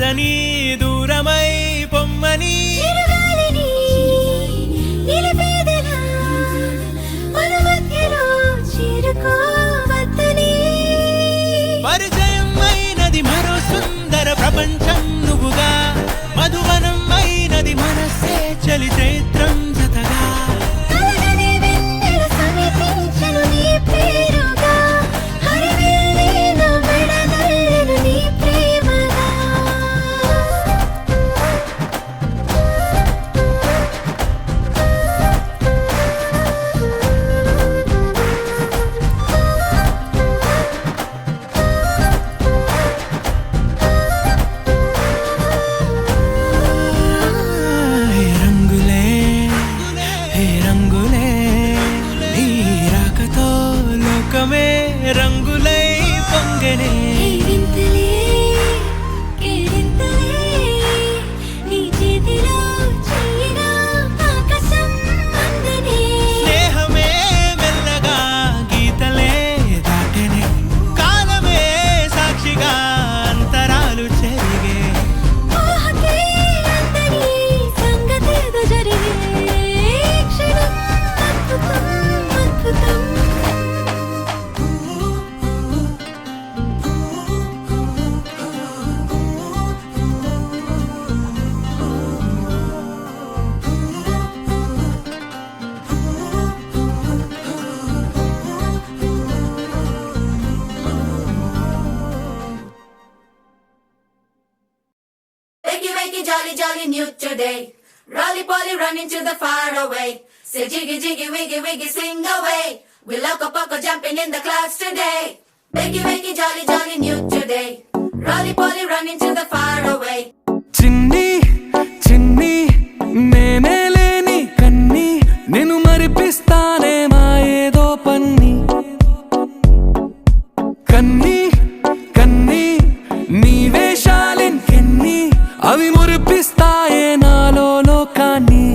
కాదని దూరమై పొమ్మని పరిచయం అయినది మరో సుందర ప్రపంచం నువ్వుగా మధువనం అయినది మనస్సే చలి చైత్రం జతగా రంగులై పొంగనే స్నేహమే మెల్లగా గీతలే దాటనే కాలమే సాక్షిగా అంతరాలు చెరిగే Jolly, jolly, new today. Rolly poly, running to the far away. Say jiggy, jiggy, wiggy, wiggy, swing away. We loco poco jumping in the clouds today. Wakey, wakey, jolly, jolly, new today. Rolly poly, running to the far away. చిన్ని చిన్ని నేనే లేని కన్ని నిన్ను మరిపిస్తానే మా ఏదో పన్ని కన్ని కన్ని నీ వేషాలెన్కెన్ని అవి మురిపిస్తాయే నాలో లోకాన్ని